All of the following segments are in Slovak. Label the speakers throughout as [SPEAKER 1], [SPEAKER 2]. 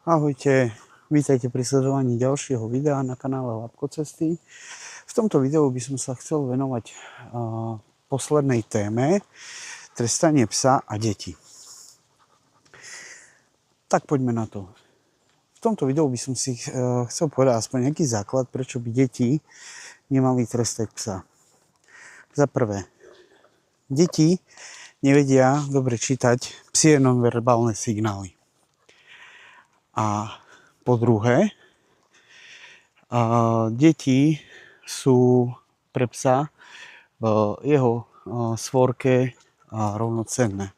[SPEAKER 1] Ahojte, vítajte pri sledovaní ďalšieho videa na kanále Labkocesty. V tomto videu by som sa chcel venovať poslednej téme trestanie psa a detí. Tak poďme na to. V tomto videu by som si chcel povedať aspoň nejaký základ, prečo by deti nemali trestať psa. Za prvé, deti nevedia dobre čítať psie nonverbálne signály. A po druhé, deti sú pre psa v jeho svorke rovnocenné.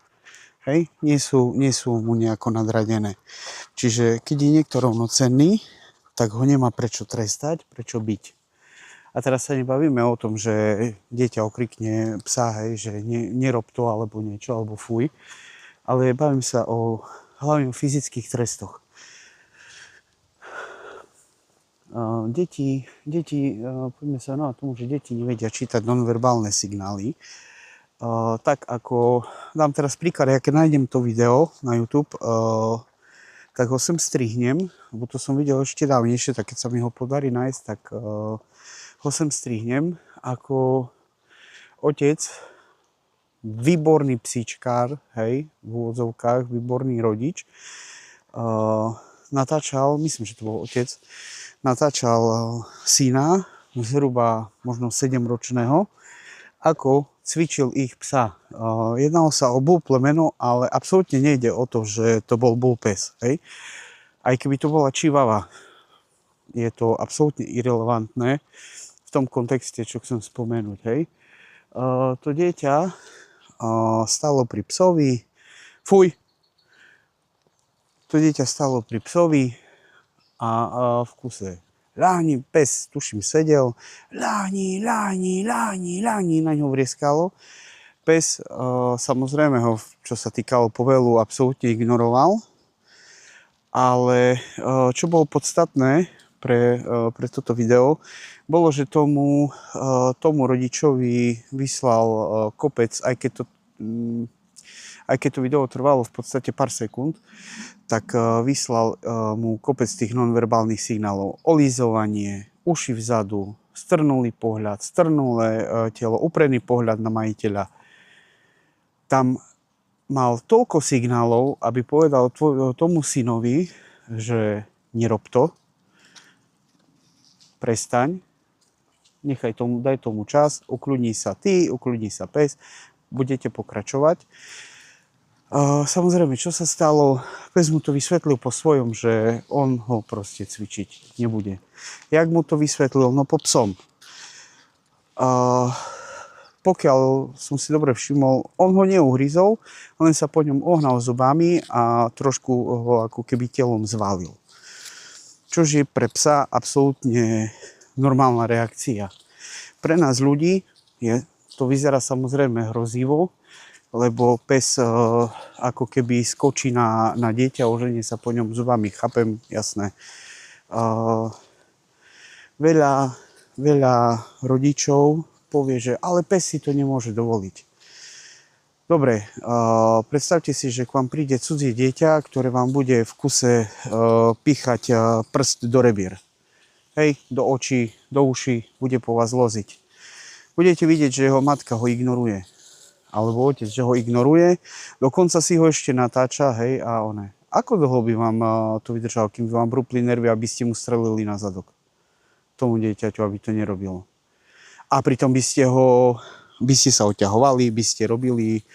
[SPEAKER 1] Hej? Nie sú mu nejako nadradené. Čiže keď je niekto rovnocenný, tak ho nemá prečo trestať, prečo byť. A teraz sa nebavíme o tom, že dieťa okrikne psa, hej, že nerob to, alebo niečo, alebo fuj. Ale bavím sa hlavne o fyzických trestoch. Deti, poďme sa na tomu, že deti nevedia čítať nonverbálne signály. Tak ako, dám teraz príklad, ja keď nájdem to video na YouTube, tak ho sem strihnem, lebo to som videl ešte dávnejšie, tak keď sa mi ho podarí nájsť, tak ho sem strihnem, ako otec, výborný psíčkár, hej, v úvodzovkách, výborný rodič, natáčal, myslím, že to bol otec, natáčal syna, zhruba možno 7-ročného, ako cvičil ich psa. Jednalo sa o bull plemeno, ale absolútne nejde o to, že to bol bull pes. Hej? Aj keby to bola čivava, je to absolútne irelevantné v tom kontexte, čo chcem spomenúť. Hej? To dieťa stálo pri psovi, to dieťa stálo pri psovi, a v kuse láni, pes, tuším, sedel, láni, na ňo vrieskalo. Pes samozrejme ho, čo sa týkalo povelu, absolútne ignoroval. Ale čo bolo podstatné pre toto video, bolo, že tomu rodičovi vyslal kopec, aj keď to video trvalo v podstate pár sekúnd, tak vyslal mu kopec tých nonverbálnych signálov. Olízovanie, uši vzadu, strnulý pohľad, strnulé telo, uprený pohľad na majiteľa. Tam mal toľko signálov, aby povedal tomu synovi, že nerob to, prestaň, daj tomu čas, ukľudni sa ty, ukľudni sa pes, budete pokračovať. Samozrejme, čo sa stalo, pes mu to vysvetlil po svojom, že on ho proste cvičiť nebude. Jak mu to vysvetlil? No po psom. Pokiaľ som si dobre všimol, on ho neuhryzol, len sa po ňom ohnal zubami a trošku ho ako keby telom zvalil. Čož je pre psa absolútne normálna reakcia. Pre nás ľudí to vyzerá samozrejme hrozivo, lebo pes ako keby skočí na dieťa, oženie sa po ňom zubami, chápem, jasné. Veľa rodičov povie, že ale pes si to nemôže dovoliť. Dobre, predstavte si, že k vám príde cudzie dieťa, ktoré vám bude v kuse píchať prst do rebier. Hej, do očí, do uší, bude po vás loziť. Budete vidieť, že jeho matka ho ignoruje. Alebo otec, že ho ignoruje, dokonca si ho ešte natáča, hej, a one. Ako dlho by vám to vydržalo, kým by vám brúpli nervy, aby ste mu strelili na zadok? Tomu dieťaťu, aby to nerobilo. A pritom by ste sa oťahovali, by ste robili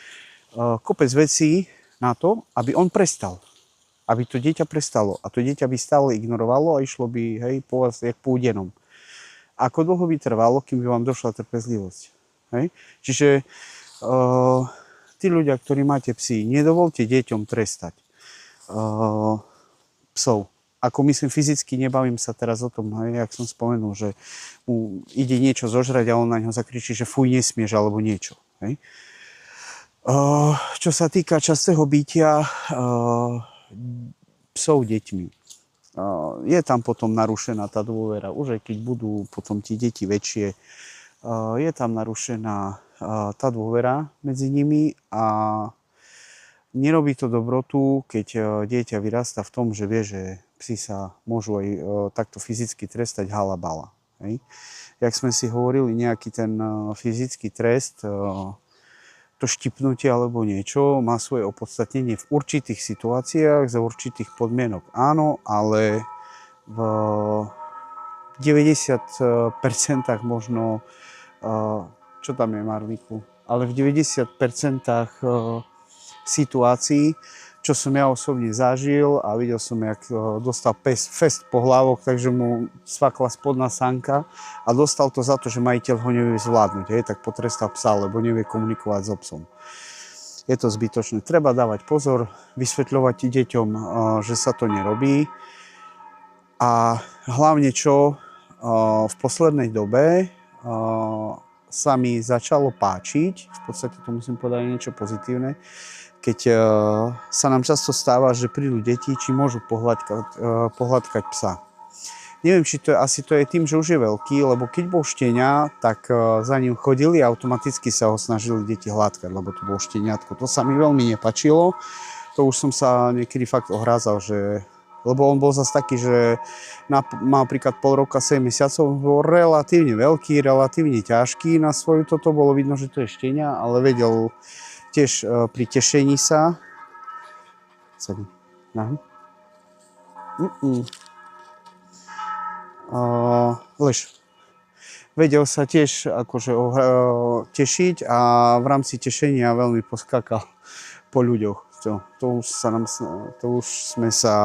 [SPEAKER 1] kopec vecí na to, aby on prestal. Aby to dieťa prestalo. A to dieťa by stále ignorovalo a išlo by, hej, po vás jak po údenom. Ako dlho by trvalo, kým by vám došla trpezlivosť? Hej? Čiže tí ľudia, ktorí máte psi, nedovolte deťom trestať psov. Ako myslím fyzicky, nebavím sa teraz o tom, hej, jak som spomenul, že mu ide niečo zožrať a on na ňo zakričí, že fuj, nesmieš, alebo niečo. Hej. Čo sa týka častého bytia psov deťmi, je tam potom narušená tá dôvera. Už aj keď budú potom tí deti väčšie, je tam narušená tá dôvera medzi nimi a nerobí to dobrotu, keď dieťa vyrastá v tom, že vie, že psi sa môžu aj takto fyzicky trestať halabala. Hej. Jak sme si hovorili, nejaký ten fyzický trest, to štipnutie alebo niečo má svoje opodstatnenie v určitých situáciách, za určitých podmienok. Áno, ale v 90% možno, čo tam je, Marliku, ale v 90% situácií, čo som ja osobne zažil a videl som, jak dostal fest po hlavok, takže mu svakla spodná sanka a dostal to za to, že majiteľ ho nevie zvládnuť, tak potrestal psa, lebo nevie komunikovať s obsom. Je to zbytočné. Treba dávať pozor, vysvetľovať deťom, že sa to nerobí. A hlavne čo v poslednej dobe sa mi začalo páčiť, v podstate to musím povedať niečo pozitívne, keď sa nám často stáva, že prídu deti, či môžu pohľadkať psa. Neviem, či to je, asi to je tým, že už je veľký, lebo keď bol štieňa, tak za ním chodili a automaticky sa ho snažili deti hladkať, lebo to bol štieňatko. To sa mi veľmi nepačilo. To už som sa niekedy fakt ohrázal, že... Lebo on bol zase taký, že má napríklad pol roka, 7 mesiacov, bol relatívne veľký, relatívne ťažký na svoju toto. Bolo vidno, že to je štieňa, ale vedel tiež pri tešení sa. Lež. Vedel sa tiež akože tešiť a v rámci tešenia veľmi poskakal po ľuďoch. To už sme sa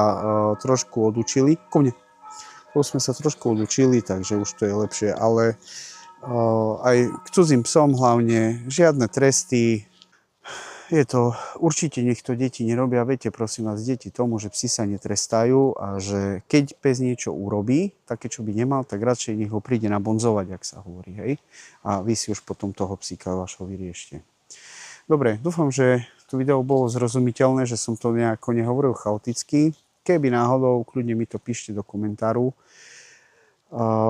[SPEAKER 1] trošku odučili. To už sme sa trošku odučili, takže už to je lepšie. Ale aj k cudzím psom hlavne žiadne tresty. Je to, určite nech to deti nerobia. Viete, prosím vás, deti tomu, že psi sa netrestajú a že keď pes niečo urobí, také, čo by nemal, tak radšej nech ho príde nabonzovať, jak sa hovorí, hej. A vy si už potom toho psíka vašho vyriešte. Dobre, dúfam, že to video bolo zrozumiteľné, že som to nejako nehovoril chaoticky. Keby náhodou, kľudne mi to píšte do komentáru.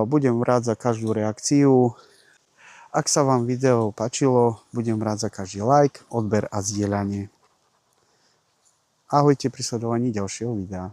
[SPEAKER 1] Budem rád za každú reakciu. Ak sa vám video páčilo, budem rád za každý like, odber a zdieľanie. Ahojte pri sledovaní ďalšieho videa.